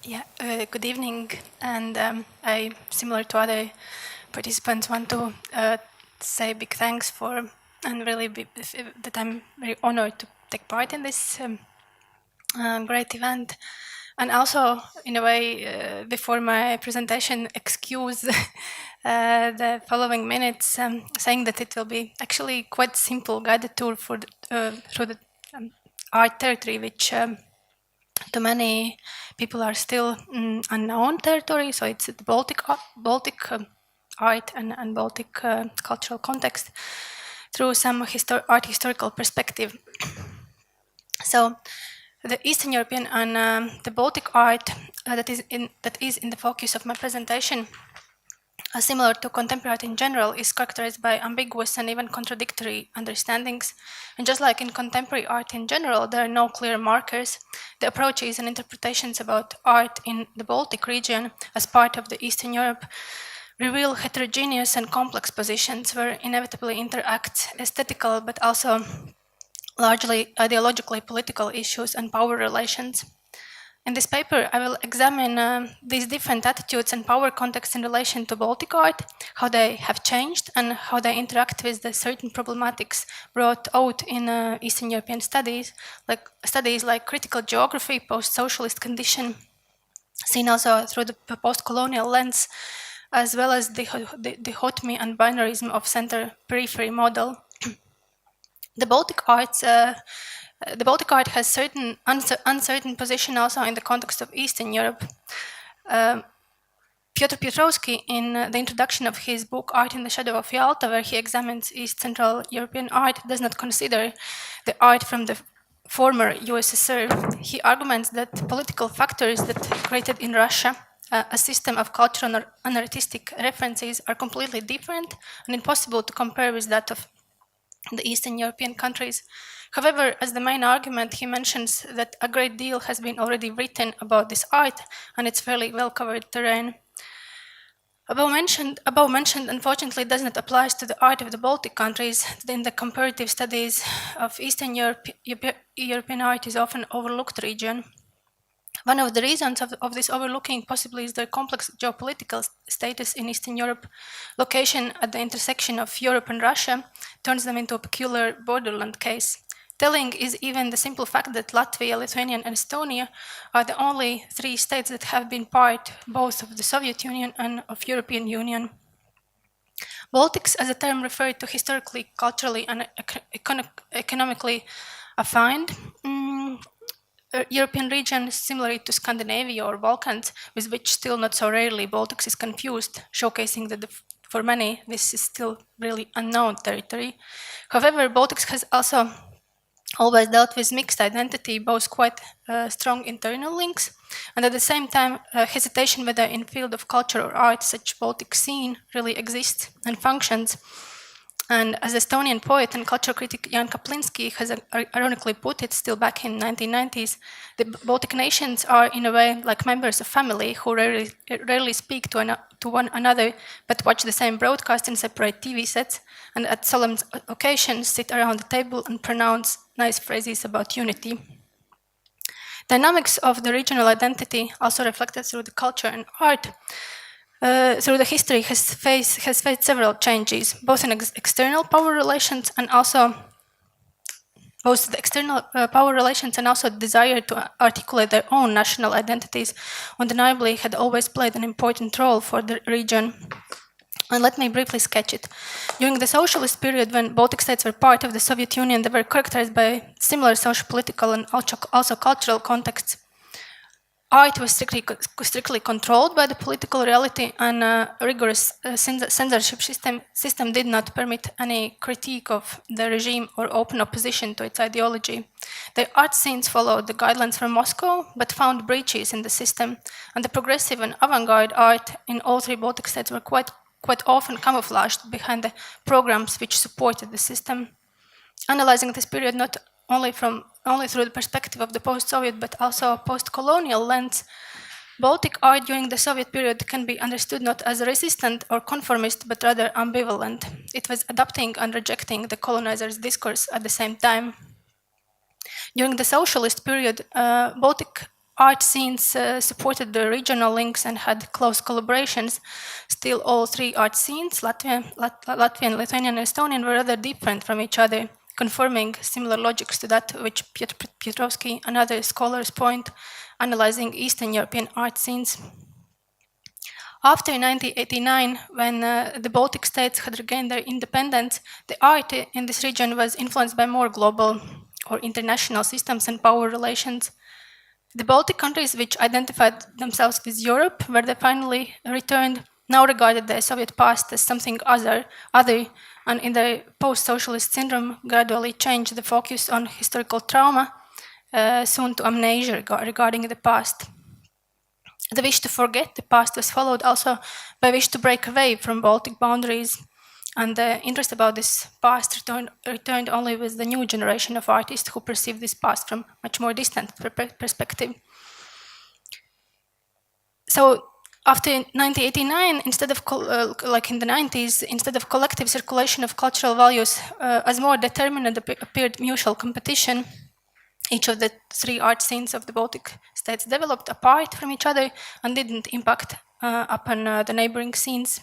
Good evening, and I, similar to other participants, want to say big thanks for, and really that I'm very honored to take part in this great event. And also, in a way, before my presentation, excuse the following minutes, saying that it will be actually quite simple guided tour for through the art territory, which to many people are still unknown territory. So it's the Baltic art and Baltic cultural context through some art historical perspective. So the Eastern European and the Baltic art that is in the focus of my presentation, similar to contemporary art in general, is characterized by ambiguous and even contradictory understandings. And just like in contemporary art in general, there are no clear markers. The approaches and interpretations about art in the Baltic region as part of the Eastern Europe reveal heterogeneous and complex positions where inevitably interact aesthetical but also largely ideologically political issues and power relations. In this paper, I will examine these different attitudes and power contexts in relation to Baltic art, how they have changed, and how they interact with the certain problematics brought out in Eastern European studies like critical geography, post-socialist condition, seen also through the post-colonial lens, as well as the dichotomy and binarism of center-periphery model. The Baltic art has certain uncertain position also in the context of Eastern Europe. Piotr Piotrowski, in the introduction of his book Art in the Shadow of Yalta, where he examines East Central European art, does not consider the art from the former USSR. He arguments that political factors that created in Russia a system of cultural and artistic references are completely different and impossible to compare with that of the Eastern European countries. However, as the main argument, he mentions that a great deal has been already written about this art, and it's fairly well-covered terrain. Above mentioned, unfortunately, does not apply to the art of the Baltic countries. In the comparative studies of Eastern European art is often overlooked region. One of the reasons of this overlooking possibly is their complex geopolitical status in Eastern Europe. Location at the intersection of Europe and Russia turns them into a peculiar borderland case. Telling is even the simple fact that Latvia, Lithuania, and Estonia are the only three states that have been part both of the Soviet Union and of European Union. Baltics as a term referred to historically, culturally, and economically affined European region, similar to Scandinavia or Balkans, with which still not so rarely Baltics is confused, showcasing that for many this is still really unknown territory. However, Baltics has also always dealt with mixed identity, both quite strong internal links, and at the same time hesitation whether in field of culture or art such Baltic scene really exists and functions. And as Estonian poet and culture critic Jan Kaplinski has ironically put it still back in 1990s, the Baltic nations are in a way like members of family who rarely speak to one another but watch the same broadcast in separate TV sets and at solemn occasions sit around the table and pronounce nice phrases about unity. Dynamics of the regional identity also reflected through the culture and art through the history has faced several changes, both in external power relations and also both the external power relations and also desire to articulate their own national identities undeniably had always played an important role for the region. And let me briefly sketch it. During the socialist period, when Baltic states were part of the Soviet Union, they were characterized by similar social-political and also cultural contexts. Art was strictly controlled by the political reality, and a rigorous censorship system did not permit any critique of the regime or open opposition to its ideology. The art scenes followed the guidelines from Moscow, but found breaches in the system, and the progressive and avant-garde art in all three Baltic states were quite often camouflaged behind the programs which supported the system. Analyzing this period not only through the perspective of the post-Soviet but also a post-colonial lens, Baltic art during the Soviet period can be understood not as resistant or conformist but rather ambivalent. It was adopting and rejecting the colonizer's discourse at the same time. During the socialist period, Baltic art scenes supported the regional links and had close collaborations, still all three art scenes, Latvian, Lithuanian, and Estonian, were rather different from each other, confirming similar logics to that which Piotrowski and other scholars point, analyzing Eastern European art scenes. After 1989, when the Baltic states had regained their independence, the art in this region was influenced by more global or international systems and power relations. The Baltic countries, which identified themselves with Europe, where they finally returned, now regarded the Soviet past as something other, and in the post-socialist syndrome gradually changed the focus on historical trauma, soon to amnesia regarding the past. The wish to forget the past was followed also by wish to break away from Baltic boundaries, and the interest about this past returned only with the new generation of artists who perceive this past from much more distant perspective. So after 1989, instead of like in the 90s, instead of collective circulation of cultural values, as more determined appeared mutual competition. Each of the three art scenes of the Baltic states developed apart from each other and didn't impact upon the neighboring scenes.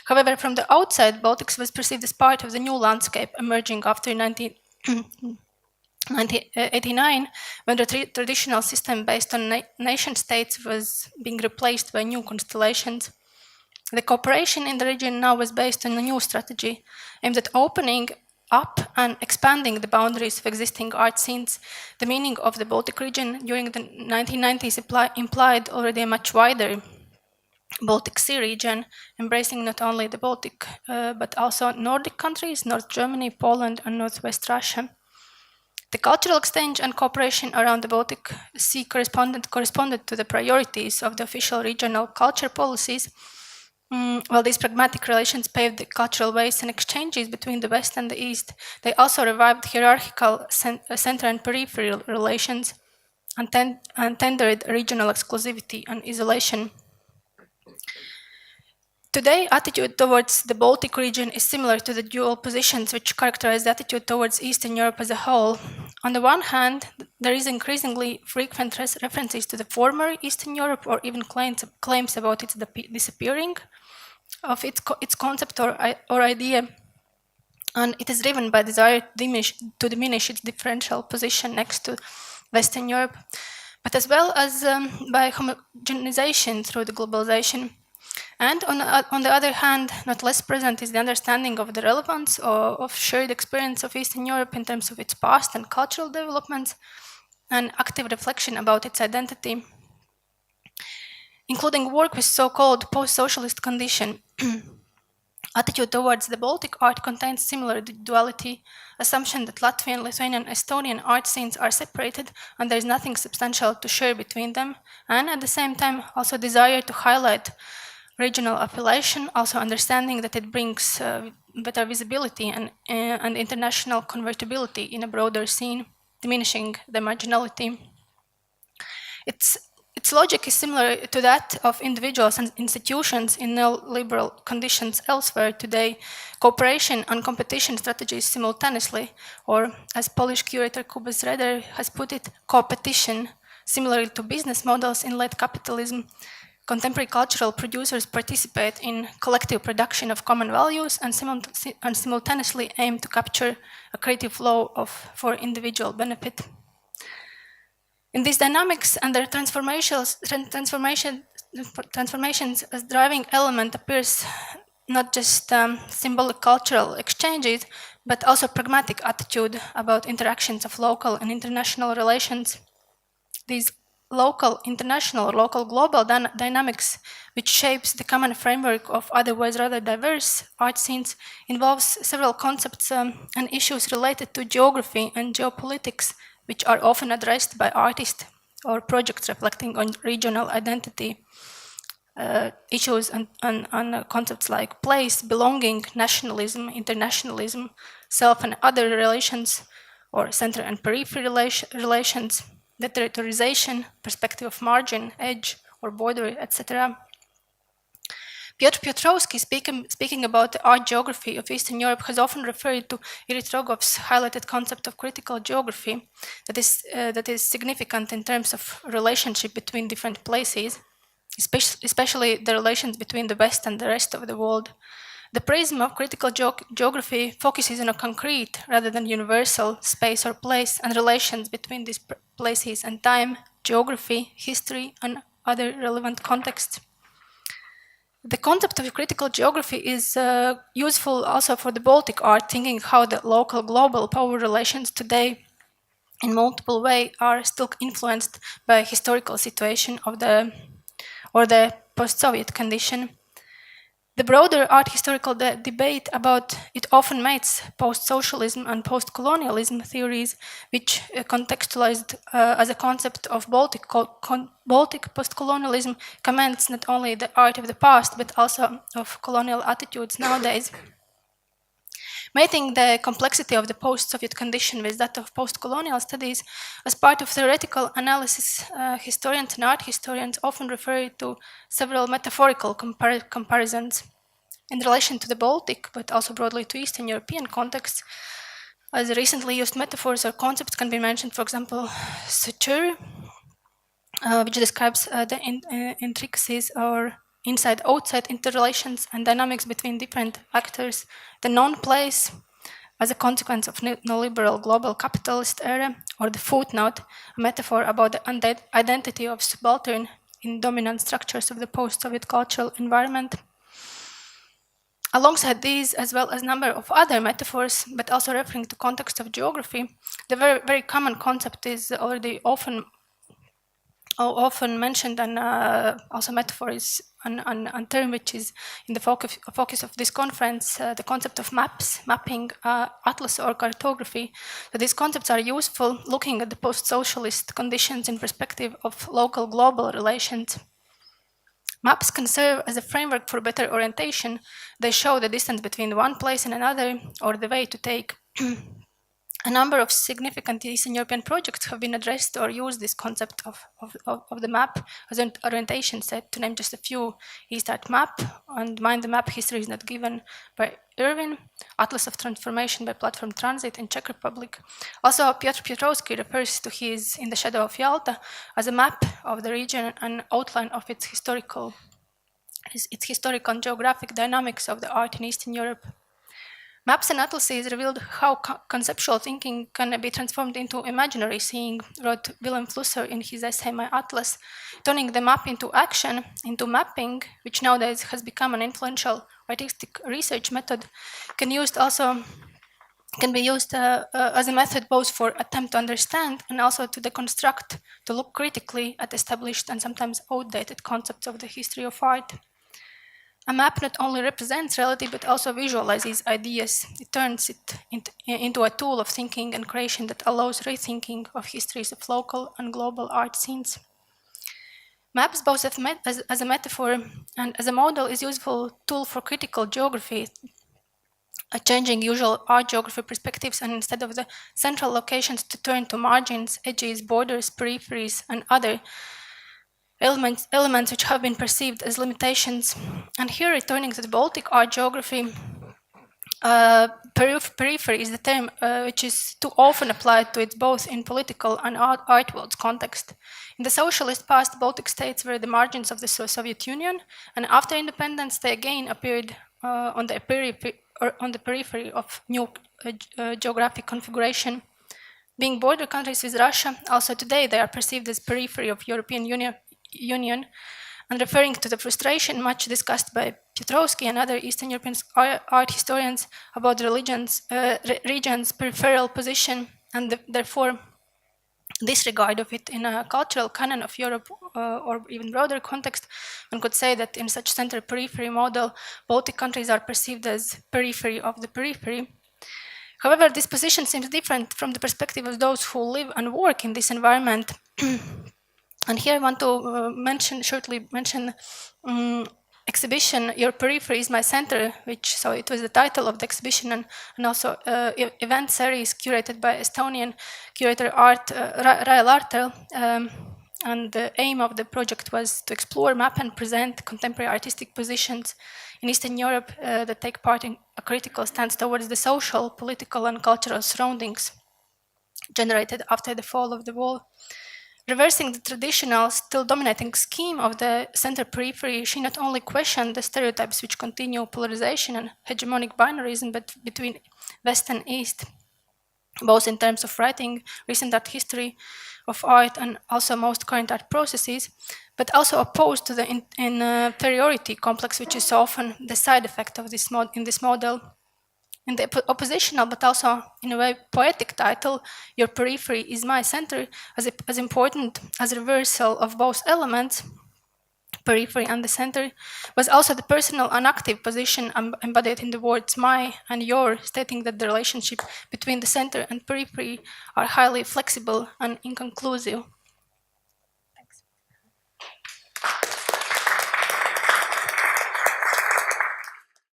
However, from the outside, Baltics was perceived as part of the new landscape emerging after 1989, when the traditional system based on nation states was being replaced by new constellations. The cooperation in the region now was based on a new strategy aimed at opening up and expanding the boundaries of existing art scenes. The meaning of the Baltic region during the 1990s implied already a much wider Baltic Sea region, embracing not only the Baltic, but also Nordic countries, North Germany, Poland, and Northwest Russia. The cultural exchange and cooperation around the Baltic Sea corresponded to the priorities of the official regional culture policies, while these pragmatic relations paved the cultural ways and exchanges between the West and the East. They also revived hierarchical center and periphery relations and tendered regional exclusivity and isolation. Today, attitude towards the Baltic region is similar to the dual positions which characterize the attitude towards Eastern Europe as a whole. On the one hand, there is increasingly frequent references to the former Eastern Europe, or even claims about its disappearing of its concept or idea, and it is driven by desire to diminish its differential position next to Western Europe, but as well as by homogenization through the globalization. And on the other hand, not less present is the understanding of the relevance of shared experience of Eastern Europe in terms of its past and cultural developments, and active reflection about its identity, including work with so-called post-socialist condition. Attitude towards the Baltic art contains similar duality, assumption that Latvian, Lithuanian, Estonian art scenes are separated and there is nothing substantial to share between them, and at the same time also desire to highlight regional appellation, also understanding that it brings better visibility and international convertibility in a broader scene, diminishing the marginality. Its logic is similar to that of individuals and institutions in neoliberal conditions elsewhere today. Cooperation and competition strategies simultaneously, or as Polish curator Kuba Zreder has put it, co-petition. Similarly to business models in late capitalism, contemporary cultural producers participate in collective production of common values and simultaneously aim to capture a creative flow for individual benefit. In these dynamics and their transformations as driving element appears not just symbolic cultural exchanges, but also pragmatic attitude about interactions of local and international relations. These local, international, or local global dynamics, which shapes the common framework of otherwise rather diverse art scenes, involves several concepts and issues related to geography and geopolitics, which are often addressed by artists or projects reflecting on regional identity. Issues and concepts like place, belonging, nationalism, internationalism, self and other relations, or center and periphery relations, deterritorization, perspective of margin, edge, or border, etc. Piotr Piotrowski, speaking about the art geography of Eastern Europe, has often referred to Irit Rogov's highlighted concept of critical geography that is significant in terms of relationship between different places, especially the relations between the West and the rest of the world. The prism of critical geography focuses on a concrete rather than universal space or place and relations between these places and time, geography, history, and other relevant contexts. The concept of critical geography is useful also for the Baltic art, thinking how the local global power relations today in multiple ways are still influenced by historical situation of the post-Soviet condition. The broader art historical debate about it often mates post-socialism and post-colonialism theories, which contextualized as a concept of Baltic post-colonialism comments not only the art of the past, but also of colonial attitudes nowadays. Mating the complexity of the post-Soviet condition with that of post-colonial studies, as part of theoretical analysis, historians and art historians often refer to several metaphorical comparisons in relation to the Baltic, but also broadly to Eastern European contexts. As recently used metaphors or concepts can be mentioned, for example, suture, which describes the intricacies or inside-outside interrelations and dynamics between different actors, the non-place as a consequence of neoliberal global capitalist era, or the footnote, a metaphor about the identity of subaltern in dominant structures of the post-Soviet cultural environment. Alongside these, as well as a number of other metaphors, but also referring to context of geography, the very, very common concept is already often mentioned, and also metaphor is a term which is in the focus of this conference, the concept of mapping, atlas or cartography. So these concepts are useful looking at the post-socialist conditions in perspective of local global relations. Maps can serve as a framework for better orientation. They show the distance between one place and another, or the way to take. A number of significant Eastern European projects have been addressed or used this concept of the map as an orientation set. To name just a few, Eastart Map and Mind the Map History is Not Given by Irvin, Atlas of Transformation by Platform Transit in Czech Republic. Also, Piotr Piotrowski refers to his In the Shadow of Yalta as a map of the region and outline of its historical and geographic dynamics of the art in Eastern Europe. Maps and atlases revealed how conceptual thinking can be transformed into imaginary seeing, wrote Willem Flusser in his essay My Atlas, turning the map into action, into mapping, which nowadays has become an influential artistic research method, can be used as a method both for attempt to understand and also to deconstruct, to look critically at established and sometimes outdated concepts of the history of art. A map not only represents reality, but also visualizes ideas. It turns it into a tool of thinking and creation that allows rethinking of histories of local and global art scenes. Maps, both as a metaphor and as a model, is a useful tool for critical geography, changing usual art geography perspectives, and instead of the central locations to turn to margins, edges, borders, peripheries, and other elements which have been perceived as limitations. And here, returning to the Baltic art geography, periphery is the term which is too often applied to it both in political and art world's context. In the socialist past, Baltic states were the margins of the Soviet Union, and after independence, they again appeared on the periphery of new geographic configuration. Being border countries with Russia, also today they are perceived as periphery of European Union, and referring to the frustration much discussed by Piotrowski and other Eastern European art historians about the region's peripheral position and therefore disregard of it in a cultural canon of Europe or even broader context. One could say that in such center-periphery model, Baltic countries are perceived as periphery of the periphery. However, this position seems different from the perspective of those who live and work in this environment. And here I want to shortly mention exhibition, Your Periphery is My Center, so it was the title of the exhibition and also event series curated by Estonian curator Rael Artel, And the aim of the project was to explore, map, and present contemporary artistic positions in Eastern Europe that take part in a critical stance towards the social, political, and cultural surroundings generated after the fall of the wall. Reversing the traditional, still dominating scheme of the center periphery, she not only questioned the stereotypes which continue polarization and hegemonic binarism between West and East, both in terms of writing, recent art history of art, and also most current art processes, but also opposed to the inferiority complex, which is often the side effect of this in this model. In the oppositional, but also in a way poetic title, Your Periphery is My Center, as important as reversal of both elements, periphery and the center, was also the personal and active position embodied in the words my and your, stating that the relationship between the center and periphery are highly flexible and inconclusive.